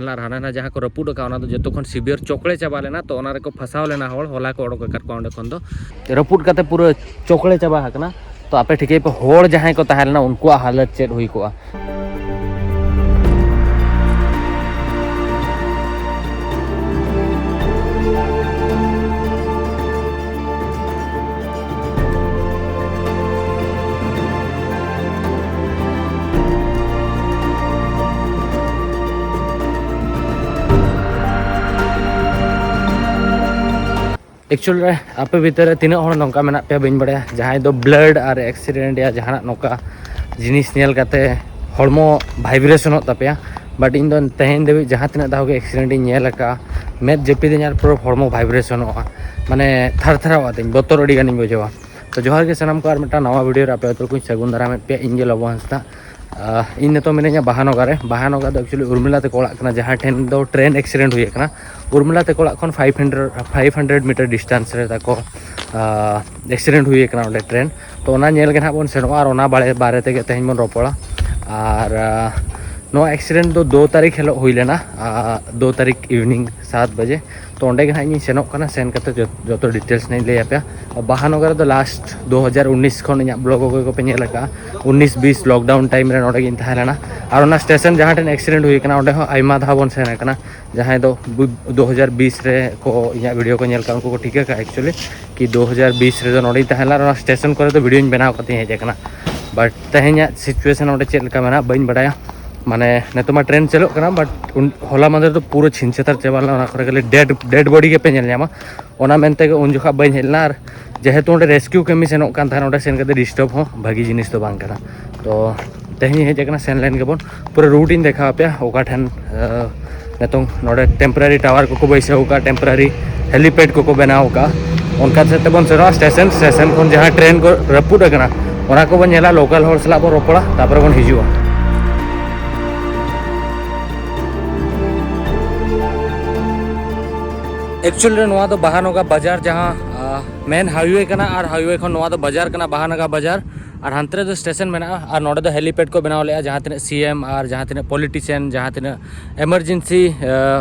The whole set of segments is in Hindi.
हाना जहाँ को रपुड का जो खन सिवियर चोकड़े चाबा लेना तो को फसाव लेना हला को ओडक कर अंडे खन दो रपुड काते पूरा चोकड़े चाबा हकना तो आपे ठीक पे होड़ जहाँ को तहल ना उनको हालत चेक हुई को एक्चुअल आपे भीतर तीन हर नौका मेना पे बन बड़ा जहाँ दो ब्लड और एक्सीडेंट या जहाँ नौका जिनिस नेल काते हड़मो भाइब्रेशन तपे बट इन दो तेहन देवी जहाँ तीन दाव के एक्सीडेंट नेल का मेद जपिद पूरा हड़मो भाइब्रेशन माने थर थर तीन बतर अड़ी गानी बुझेवा तो जोहार के सनाम को और मिटा नवा वीडियो आपे तो कुछ सगुन दाराम पे इन लबो हंसता इन तो मिने बहानगर दो एक्चुअली उर्मिला ते कोड़ा जहाँ ठेन दो ट्रेन एक्सीडेंट हुई उर्मिला ते कोड़ा खन 500 मीटर डिस्टेंस रे ताको एक्सीडेंट हुई ट्रेन तो नेल के बन सेनोगा और बारे ते तेहन बन रोपड़ा और नो एक्सीडेंट दो 2 तारीख हेलो हुई लेना 2 तारीख इवनिंग 7 बजे तो अंडे के हाँ सेनोगा सेन करते जो डिटेल्स नहीं लैया पे बहानगर दो लास्ट 2019 खन इन ब्लॉग को पे नेलका 19-20 लॉकडाउन टाइम रे नोडे गिन थालेना और स्टेशन जहाँ ठेन एक्सीडेंट हुई अंडे आयमा धा बन सेन जहाँ दो 2020 रे को इन वीडियो को नेल उनको को ठीका का एक्चुअली कि 2020 रे नोडे तहला स्टेशन करे तो वीडियो बनाव करते हेजना बट तेहना सिचुएशन ओडे चेक लेका मेना बइन बड़ाया माने नेतमा ट्रेन चलो बट हला मादर तो पूरा छिनछतर चाबा डेड बॉडी के पे मेनते उन जोखा बन हेलना और जेहेतु रेस्क्यू कमी सेनों सेन करते डिस्टर्ब हो भागी जिनिस तो बांग तो तेहनी हेजना सेन लेन गेबन पूरा रूट इन देखा पे ओका ठेन नेतों नोडे टेम्पररी टावर को बैसाव का टेम्पररी हेलीपैड को बनाव का उनका से बन सेनों स्टेशन खन जहाँ ट्रेन को रपुड ओना को बन नेला लोकल हर सला बन रोपड़ा तापर बन हिजुआ एक्चुअली नवा तो बहानगा बाजार जहाँ मेन हाईवे कना और हाईवे खन नवा तो बाजार कना बहानगा बाजार और हांते दो स्टेशन में और नोडे दो हेलीपैड को बनाव ले जहाँ तीन सीएम और जहाँ तीन पॉलिटिशियन जहाँ तीन एमरजेंसी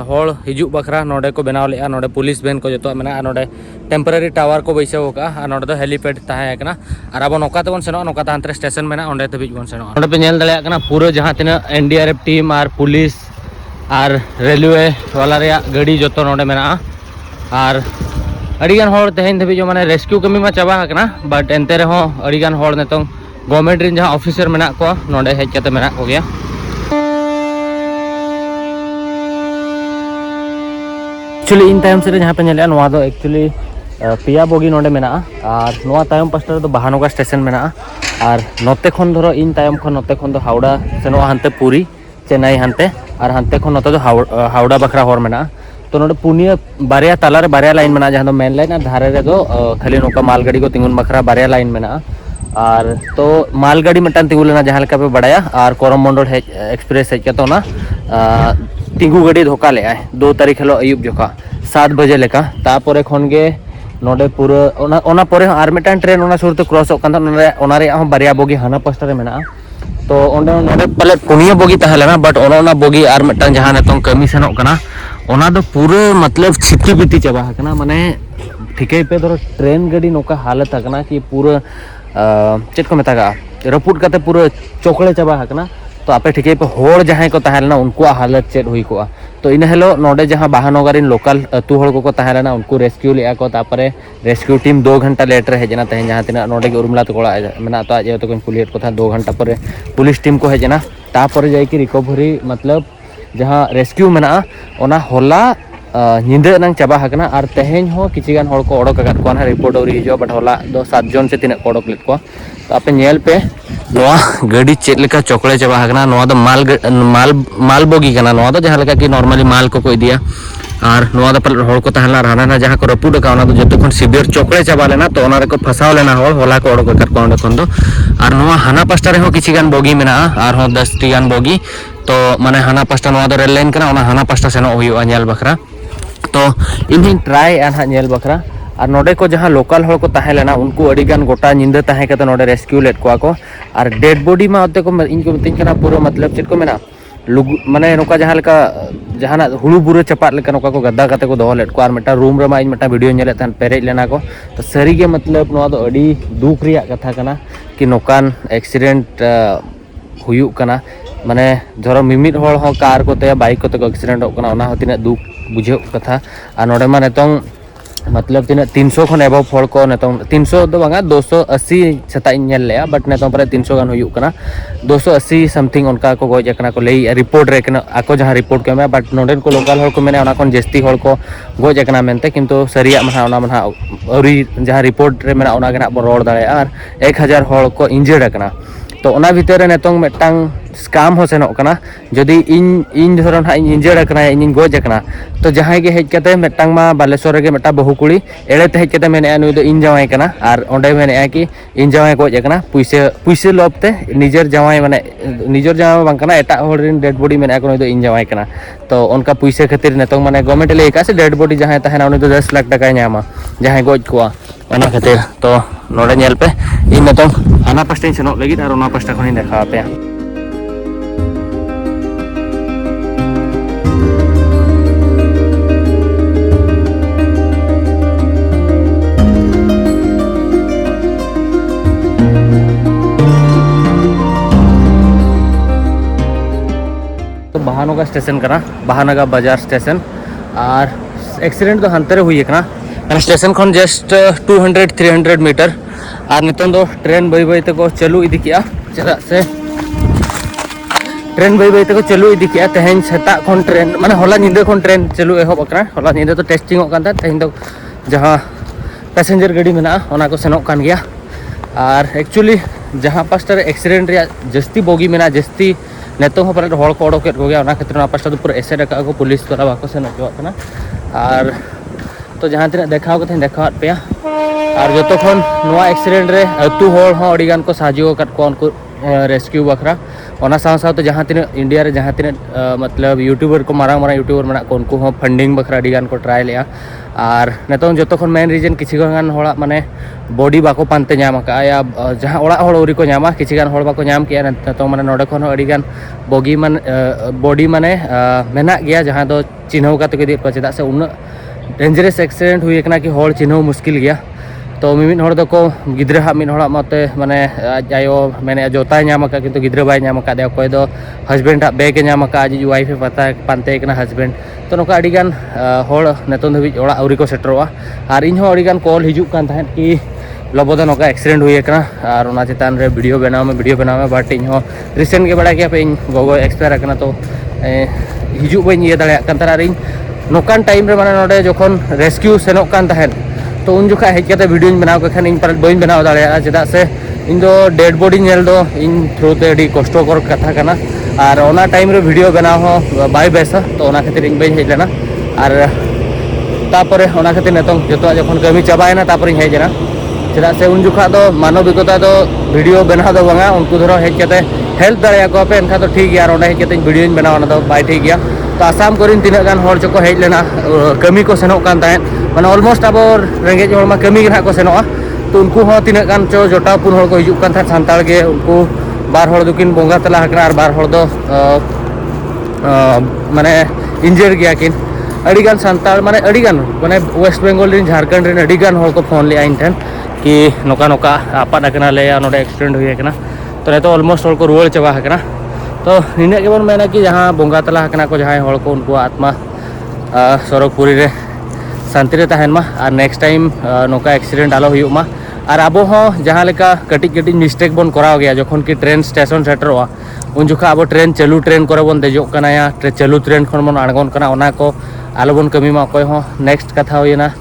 हॉल हिजू बखरा नोडे को बनाव ले नोडे पुलिस वैन को जो मेना नोडे टेम्पररी टावर को बैसाव का और नोडे दो हेलीपैड तहना और अब नौका तेबन सेनों नौका हांते स्टेशन में अंडे तबिज बन सेनों नोडे पे नेल दाड़ेया पूरा जहाँ तीन NDRF टीम और पुलिस और रेलवे वाला रे गाड़ी जो नोडे मेना और अड़ीगान होड़ तेहन धबी जो माने रेस्क्यू कमी मा चाबा हकना बट एनते रहो अड़ीगान होड़ नेतों गवर्नमेंट रिन जहाँ ऑफिसर मेना को नोडे हेज कते मेना को गया एक्चुअली इन टाइम से जहाँ पे नेले नोवा दो एक्चुअली पिया बोगी नोडे मेना और नोवा तायम पास्टर तो बहानगा स्टेशन मेना और नोते खन धरो इन टाइम खन नोते खन दो हावड़ा सेनोवा हांते पुरी चेन्नई हांते और हांते खन नोते दो हावड़ा बखरा होड़ मेना तो नोडे पुनिया बारिया तालारे बारिया लाइन मेना जहाँ दो मेन लाइन और धारे रे दो खाली नौका मालगाड़ी को तिंगुन बखरा बारिया लाइन मेना और तो मालगाड़ी मिटान तिंगु लेना जहाँ लेका पे बड़ाया और कोरमंडल एक्सप्रेस हेज तो ना तिंगु गाड़ी धोका ले 2 तारीख हेलो अयुब जोखा 7 बजे लेका तापरे खन गे नोडे पूरा ओना परे और मिटान ट्रेन ओना सुरते क्रॉस बारिया बोगी हाना पास्टा रे मेना तो नोडे पले पुनिया बोगी तहलेना बट ओना बोगी और मिटान जहाँ नेतों कमी सेनों कना ओना दो पूरा मतलब छिपी पिटी चाबा हकना माने ठीके पे धरो ट्रेन गाड़ी नौका हालत हकना कि पूरा चेक को मेता रपुड काते पूरा चोकड़े चाबा हकना तो आपे ठीके पे होड़ जहाँ को तहलना उनको हालत चेक हुई को तो इन हेलो नोडे जहाँ बहानगर इन लोकल अतु हड़ को तहलना उनको रेस्क्यू ले को तापरे रेस्क्यू टीम 2 घंटा लेट रे हेजना तेहन जहाँ तीना नोडे उर्मिला तो कोड़ा मेना तो आज तो पुलिस को 2 घंटा पर पुलिस टीम को हेजना तापरे जाई कि रिकवरी मतलब जहाँ रेस्क्यू मेना ओना होला निंदे नंग चाबा हकना और तेहन हो किछिगान हड़ को ओडक आकाद को रिपोर्ट और हिजो बट होला दो 7 जन से तीन को ओडक लेत को तो आपे नेल पे नोआ गाड़ी चेक लेका चोकड़े चाबा हकना नोआ दो माल बोगी कना नोआ दो जहाँ लेका कि नॉर्मली माल को इदिया और नोआ दो पल हड़ को तहला हाना जहाँ को रपुड का ओना दो जतो खन सिवियर चोकड़े चाबा लेना तो ओना रे को फसाव लेना होला को ओडक आकाद को ओंडे खन दो और नोआ हाना पास्टा रे हो किछिगान बोगी मेना और हो 10 टी गान बोगी तो माने हाना पास्टा नोआ दो रेल लाइन कना ओना हाना पास्टा सेनो हुई नेल बखरा तो इन ट्राई एन नेल बखरा और नोडे को जहाँ लोकल हड़ को तहे लेना उनको अड़ीगान गोटा निंदा तहे के नोडे रेस्क्यू लेट को और डेड बॉडी में होते को इन को मितिन कना पूरा मतलब चेक को मेना माने नोका जहाँ लेका जहाँ हुड़ू बुरे चपात लेका नोका को गद्दा कते को दोहो लेट को आर मिटा रूम रे मा इन मिटा वीडियो नेले तहन पेरेज लेना को तो सरी के मतलब नोआ दो अड़ी दुख रिया कथा कना कि नोकान एक्सीडेंट हुयुक कना माने धरो मिमिट होड़ हो कार कोते बाइक कोते को एक्सीडेंट होक कना ओना हो तिना दुख बुझे कथा आ नोडे मा नेतों मतलब तीन 300 खन एबव हड़ को नेतों 300 दो बांगा 280 छता नेल लेया बट नेतों पर 300 गान हुयुक कना 280 समथिंग उनका को गोज कना को लई रिपोर्ट रे कना आको जहां रिपोर्ट के में बट नोडेन को लोकल हड़ को मेने ओना कोन जस्ती हड़ को गोज कना मेनते किंतु सरिया महा ओना महा औरी जहां रिपोर्ट रे मेना ओना गना रोड दाड़े आर 1000 हड़ को इंजर्ड कना तो ओना भीतर नेतों मेटांग स्काम हो सेनोक कना जदि इन धरन हा इंजर्ड कना इन गोज कना तो जहां के हेज कते मेटांग मा बालेश्वर रे मेटा बहु कुड़ी एड़े ते हेज कते मेने नुई दो इन जावाई कना आर ओंडे मेने कि इन जावाई गोज कना पुइसे लोबते निजर जावाई माने निजर जावाई बांग कना एटा होड़ रिन डेड बॉडी मेने को नुई दो इन जावाई कना तो उनका पुइसे खातिर नेतों माने गवर्नमेंट ले का से डेड बॉडी जहां तहना उनी दो 10 लाख टाका न्यामा जहां गोज कोआ ओना खातिर तो नोडे नेल पे इन नेतों आना पास्टा सेनोक लगिद आर ओना पास्टा खनि देखा पे तो बहानगा स्टेशन कना बहानगा बाजार स्टेशन और एक्सीडेंट तो हंतरे हुई कना स्टेशन खन जस्ट 200-300 मीटर और नितों दो ट्रेन बई बई तक चालू इदी किया चला से ट्रेन बई बई तक चालू इदी किया तेहेन सेता खन ट्रेन माने होला निंदे खन ट्रेन चालू एहब कना होला निंदे तो टेस्टिंग होक कान तेहेन दो जहां पैसेंजर गाड़ी मेना ओना को सेनोक कान गया और एक्चुअली जहां पास्टा रे एक्सीडेंट रे जस्ती बोगी मेना जस्ती नेतों हो पर हड़ को ओडोकेट को गया ओना खातिर ना पास्टा पूरा एसेड का को पुलिस द्वारा बाको सेन अचुआ कना और तो जहां तिना देखाव कथे देखावत पे और जो खन नोआ एक्सीडेंट रे अतु हड़ हो अडिगान को साजियो कट को उनको रेस्क्यू बखरा ओना साव साव तो जहां तिना इंडिया रे जहां तिना मतलब यूट्यूबर को मारा मारा यूट्यूबर मना को उनको हो फंडिंग बखरा अडिगान को ट्राई लिया और नेतों जो खन मेन रीजन किसी गान हड़ा माने बॉडी बाको पानते नाम का या जहां ओड़ा हड़ उरी को नामा किसी गान हड़ बाको नाम किया नेतों माने नोडे खन अडिगान बॉगी मान बॉडी माने मेना गया जहां दो चिन्हव काते के दिप चेदा से उन डेंजरस एक्सीडेंट हुई कना कि हड़ चिन्हव मुश्किल गया तो मिमिन हड़ दको गिद्रा हा मिन हड़ा मते माने आयो मेने जोताय नाम का किंतु गिद्रा बाय नाम का दे कोय दो हस्बैंड आ बेग नाम का आज वाइफ पता पानते कना हस्बैंड तो नोका अडिगान हड़ नेतों धबी ओड़ा औरी को सेटरोआ और इन हो अडिगान कॉल हिजुक कान थाहेन कि लबोदा नोका एक्सीडेंट हुई कना और ओना चितान रे वीडियो बनाव में बट इन हो रिसेंट के बड़ा गया पे इन गोगो एक्सपायर कना तो हिजुक बई ये दाड़े कान तार इन नोकान टाइम रे माने नोडे जखन रेस्क्यू सेनोक कान थाहेन तो उन जुखा हेज कते वीडियो बनाव के खान इन पर बई बनाव दाड़े चेदा से इन दो डेड बॉडी नेल दो इन थ्रू ते अडी कष्टकर कथा कना और ओना टाइम रे वीडियो बनाव हो बाय बेसा तो ओना खातिर इन बई हेज लेना और तापरे ओना खातिर नेतों जतो जखन कमी चाबायना तापर इन हेज लेना चेदा से उन जुखा दो मानविकता दो वीडियो बनाव दो बांगा उनको धरो हेज कते हेल्प दाड़े को पे एनखा तो ठीक गया और ओना हेज कते वीडियो बनाव ना दो बाय ठीक गया तो आसाम करिन तिना गान हड़ चको हेज लेना कमी को सेनोक कान ताहेन माने ऑलमोस्ट अब रेंगेज हड़ मा कमी गे को सेनोआ तो उनको हो तिना गान चो जोटा पुन हड़ को हिजुक कान था सांताल गे उनको बार हड़ दुकिन बोंगा तला हकना और बार हड़ दो माने इंजर गया किन अडिगान सांताल माने अडिगान माने वेस्ट बेंगल रिन झारखंड रिन अडिगान हड़ को फोन लिया इन ठेन कि नोका नोका आपाद अकना ले नोडे एक्सीडेंट हुई कना तो नेतो ऑलमोस्ट हड़ को रुआड़ चाबा हकना तो निने के बन मेना कि जहां बोंगा तला हकना को जहां हड़ को उनको आत्मा सरगपुरी रे शांति रे तहन मा और नेक्स्ट टाइम नोका एक्सीडेंट आलो हुयुक मा और अब हो जहां लेका कटिज कटिज मिस्टेक बन कराव गया जखन कि ट्रेन स्टेशन सेटरोआ उन जुखा अब ट्रेन चालू ट्रेन करे बन देजोक कना या चालू ट्रेन खन बन आड़गोन कना ओना को आलो बन कमी मा कोय हो नेक्स्ट कथा होयना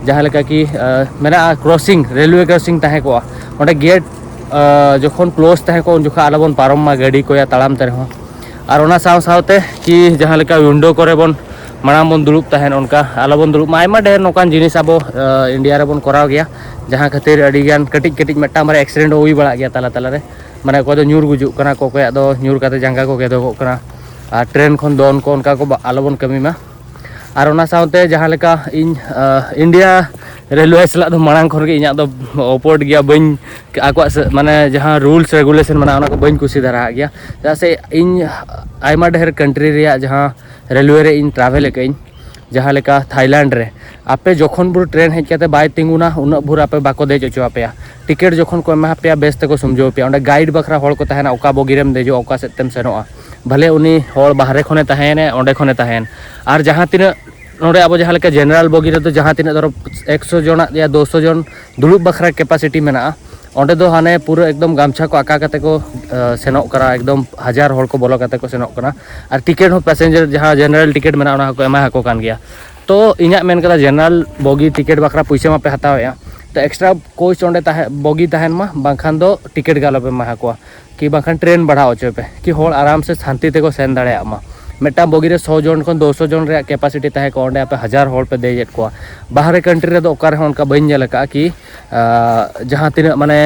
जहां लेका कि मेना क्रॉसिंग रेलवे क्रॉसिंग तहे को ओंडे गेट जखन क्लोज तहे को उन जुखा आलो बन पारम मा गाड़ी को या तालाम तरे हो और ओना साव सावते कि जहां लेका विंडो करे बन मांग बन दुड़ूब तहन उनका आलो बन दुड़ूब आयमा ढेर नोकान जिनिस अब इंडिया रे बन कराव गया जहां खातिर अडिगान कटिज कटिज मेटा मारे एक्सीडेंट हुई बड़ा गया तला तला रे माने को दो न्यूर गुजुक कना को कोया दो न्यूर काते जांगा को गेदोगोग कना और ट्रेन खन दोन को उनका को आलो बन कमी मा और ओना सावते जहां लेका इन इंडिया रेलवे साला दो मांग खन के इना दो अपोर्ट गया बन आको माने जहाँ रूल्स रेगुलेशन मना उना को बन कुसी धरा गया जहाँ से इन आयमा ढेर कंट्री रे जहाँ रेलवे रे इन ट्रैवल कई जहाँ लेका थाईलैंड रे आपे जोखन बुर ट्रेन हेज कते बाय तिंगुना उन बुर आपे बाको देज चो आपे टिकट जोखन को एमा पे बेस तको समझो पे ओंडे गाइड बखरा हड़ को तहना ओका बोगिरेम देजो ओका सेतेम सेनोआ भले उनी हड़ बाहरे खने तहने ओंडे खने तहन और जहाँ तीन नोडे अब जहाँ लेका जनरल बोगी रे तो जहाँ तीन धरो 100 जन या 200 जन दुलुब बखरा कैपेसिटी मेना ओंडे दो हाने पूरा एकदम गामछा को आका कते को सेनोक करा एकदम 1000 हड़ को बोलो कते को सेनोक कना और टिकट हो पैसेंजर जहाँ जनरल टिकट मेना ओना को एमा हको कान गया तो इना मेन कदा जनरल बोगी टिकट बखरा पैसा मा पे हताया तो एक्स्ट्रा कोच ओंडे ताहे बोगी तहन मा बांखान दो टिकट गालो पे मा हको कि बांखान ट्रेन बढ़ा ओचे पे कि हड़ आराम से शांति ते को सेन दाड़े मा मेटा बोगी रे 100 जन खन 200 जन रे कैपेसिटी ताहे को ओंडे पे 1000 हड़ पे देजेट को बाहरे कंट्री रे दो ओकार है उनका बन जल का कि जहाँ तीन माने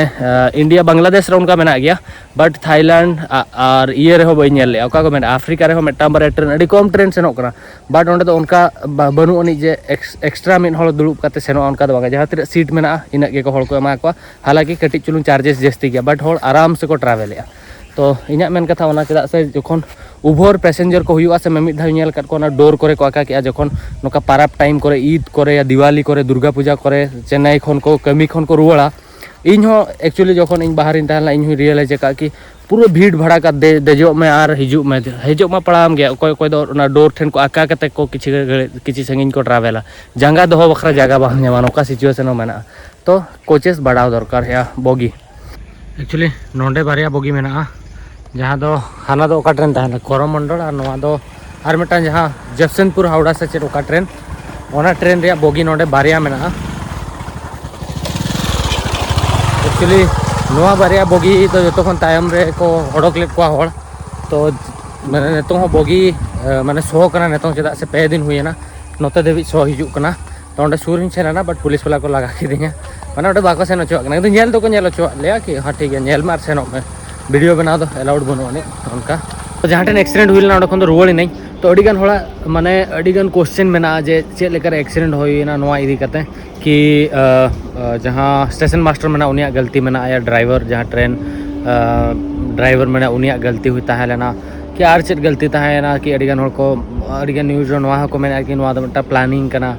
इंडिया बांग्लादेश रे उनका मेना गया बट थाईलैंड और ये रे बन ले ओका को मेना अफ्रीका रे मेटा बारे ट्रेन अड़ी कम ट्रेन सेनोक कना बट ओंडे दो उनका बनु अनी जे एक्स्ट्रा मिन हड़ दुलुब काते सेनो उनका दो जहाँ तीन सीट मेना इना के को हड़ को एमा को हालांकि कटी चुलुंग चार्जेस जस्ती गया बट हड़ आराम से को ट्रैवल तो इना मेन कथा ओना चदा से जखन उभर पैसेंजर को हुआ से मिद धाव नेल कट को ना डोर करे को आका के जखन नोका पाराब टाइम करे ईद करे या दिवाली करे दुर्गा पूजा करे चेन्नई खन को कमी खन को रुवाड़ा इन हो एक्चुअली जखन इन बाहर इन तहला इन रियलाइज का कि पूरा भीड़ भड़ा का देजो में और हिजु में पड़ाम गया कोई कोई दो ना डोर ठेन को आका कते को किछि संगिन को ट्रैवल जंगा दो बखरा जगह बांग नेमा नोका सिचुएशन मेना तो कोचेस बढ़ाव दरकार या बोगी एक्चुअली नोंडे बारिया बोगी मेना जहाँ दो हाना दो ट्रेन तहना करमंडल और नवा दो और मिटान जहाँ जसवंतपुर हावड़ा से चेक ट्रेन ओना ट्रेन रे बोगी नोंडे बारिया मेना एक्चुअली नवा बारिया बोगी तो जो खन तायम रे को हड़क लेट को हड़ तो माने नेतो हो बोगी माने सो कना नेतो चेदा से पे दिन हुई ना नोते देवी सो हिजु कना तो ओंडे सुरिन सेना बट पुलिस वाला को लगा के दिया माने ओंडे बाको सेन चो कना तो नेल तो को नेल चो ले कि हां ठीक है नेल मार सेनो में वीडियो बना दो अलाउड बनोने उनका तो जहाँ टेन एक्सीडेंट हुई ना खन तो रुआड़ी नहीं तो अड़ीगान होड़ा माने अड़ीगान क्वेश्चन मेना जे चेक लेकर एक्सीडेंट होइना नोआ इदी करते कि जहाँ स्टेशन मास्टर मेना उनिया गलती मेना या ड्राइवर जहाँ ट्रेन ड्राइवर मेना उनिया गलती हुई ताहे लेना कि आर चेक गलती ताहे ना कि अड़ीगान होड़ को अड़ीगान न्यूज़ नोआ को मेना कि नोआ दो मटा प्लानिंग करना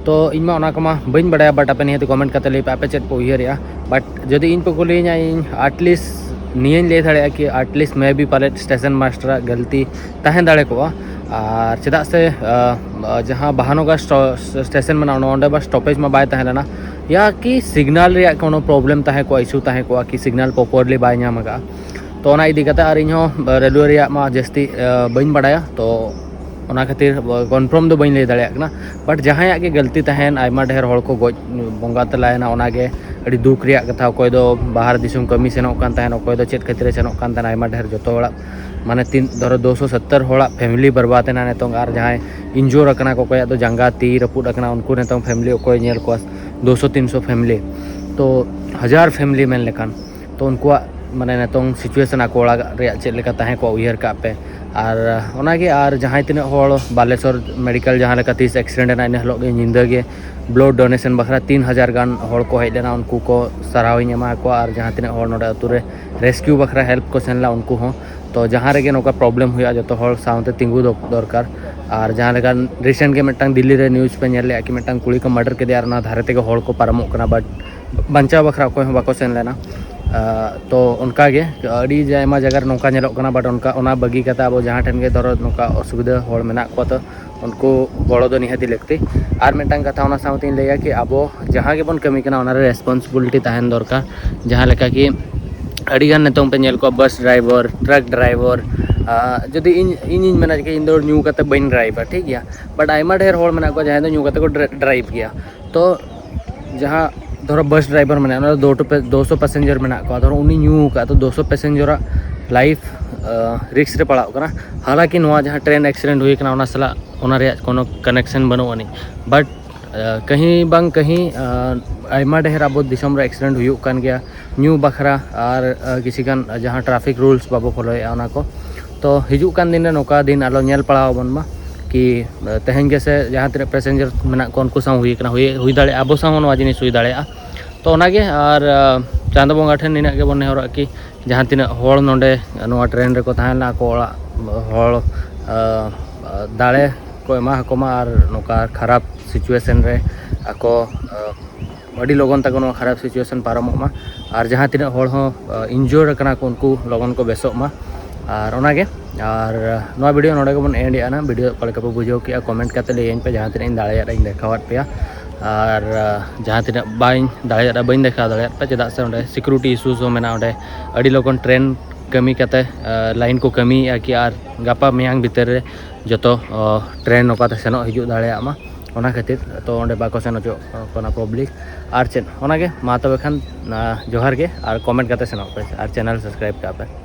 तो इनमा ओना कमा बइन बड़ाया बट आपे निहत कमेंट करते ले आपे चेक को उयहरिया बट जदि इन पे कुलिया इन एटलीस्ट नियन ले दाड़े कि एटलीस्ट मे भी पाले स्टेशन मास्टर गलती तहन दाड़े को और चेदा से जहाँ बहानोगा स्टेशन में ओंडे बस स्टॉपेज में बाय तहना या कि सिग्नल रे कोनो प्रॉब्लम तहे को इशू तहे को कि सिग्नल प्रॉपर्ली बाय नामगा तो ओना इदी कते और इनहो रेलवे रे मा जस्ती बइन बड़ाया तो ओना खातिर कन्फर्म दो बइन ले दाड़े ना बट जहाँ के गलती तहन आयमा ढेर हड़ को गज बंगा तलायना ओनागे अड़ी दुख रे कथा कोई दो बाहर दिसुम कमी सेनोक कान तहन कोई दो चेत खातिर सेनोक कान तहन आयमा ढेर जतो हड़ा माने 270 हड़ा फैमिली बर्बाद ना नेतों और जहाँ इंजोर अकना को कोई तो जंगा ती रपुद अकना उनको नेतों फैमिली कोई नेल को 200-300 फैमिली तो 1000 फैमिली मेन लेकान तो उनको माने नेतों सिचुएशन आको रे चेक लेका तहे को उयहर का पे और ओनागे और जहाँ तीन हड़ बालेश्वर मेडिकल जहाँ लेका 30 एक्सीडेंट ना इन हलो निंदे ब्लड डोनेशन बखरा 3000 गान हड़ को हेज लेना उनको को सराव एमा को और जहाँ तीन हड़ नोडे अतु रे रेस्क्यू बखरा हेल्प को सेनला उनको हो तो जहाँ रे नौका प्रॉब्लम हुआ जो हड़ साउते तिंगु दरकार और जहाँ लेका रिसेंट के मिटन दिल्ली रे न्यूज़ पे नेल कि मिटन कुड़ी को मर्डर के दिया धारे ते हड़ को पारमोग कना बट बचाव बखरा कोई बाको सेन लेना तो उनका गे अड़ी आयमा जगह नौका नेलोग कना बट उनका ओना बगी कता अब जहाँ ठेन के धरो नौका असुविधा हड़ मेना को तो उनको गड़ो दो निहाती लगती और मिटन कथा ओना साउते लैया कि अब जहाँ के बन कमी कना ओना रे रेस्पॉन्सिबिलिटी तहन दरकार जहाँ लेका कि अड़ीगान नेतों पे नेल को बस ड्राइवर ट्रक ड्राइवर जदि इन मेना कि इन दो न्यू कते बइन ड्राइवर ठीक गया बट आयमा ढेर हड़ मेना को जहाँ दो न्यू कते को ड्राइव गया तो जहाँ धरो बस ड्राइवर मेना 200 पैसेंजर मेना को धरो उनी न्यू का तो 200 पैसेंजर लाइफ रिक्स रे पड़ाव कना हालांकि नोआ जहाँ ट्रेन एक्सीडेंट हुई कना ओना सला ओना रे कोनो कनेक्शन बनो अनी बट कहीं बांग कहीं आयमा ढेर अब दिसम रे एक्सीडेंट हुई कान गया न्यू बखरा और किसी गान जहाँ ट्रैफिक रूल्स बाबो फॉलोए ओना को तो हिजू कान दिन नौका दिन आलो नेल पड़ाव बन मा कि तेहन के से जहाँ तीन पैसेंजर मेना को उनको साव हुई दाड़े अब साव नवा जिनिस हुई दाड़े तो ओनागे और चांदो बंगा ठेन निना के बन नेहर कि जहाँ तीन हर नोडे नवा ट्रेन रे को ताहेना को हर दाड़े को एमा हकोमा और नोका खराब सिचुएशन रे आको अड़ी लगन तक खराब सिचुएशन पारमोमा और जहाँ तीन हर हो इंजोर कना को उनको लगन को बेसोमा और ओनागे और नवा वीडियो नोडे को बन एंड ना वीडियो पलका पे बुझाव किया कमेंट करते लैन पे जहाँ तीन दाड़ा देखावाद पे और जहाँ तीन बाइन दाड़ा बी देखा दाड़ा पे चेदा से अंडे सिक्योरिटी इश्यूज हो मेना अंडे अड़ी लगन ट्रेन कमी करते लाइन को कमी कि और गापा मेयांग भीतर रे जो ट्रेन नौकाते सेनो हिजू दाड़ा ओना खातिर तो अंडे बाको सेन होना पब्लिक और चेन ओनागे मा तबे खान जोहार के और कमेंट करते सेनो पे और चैनल सब्सक्राइब का पे।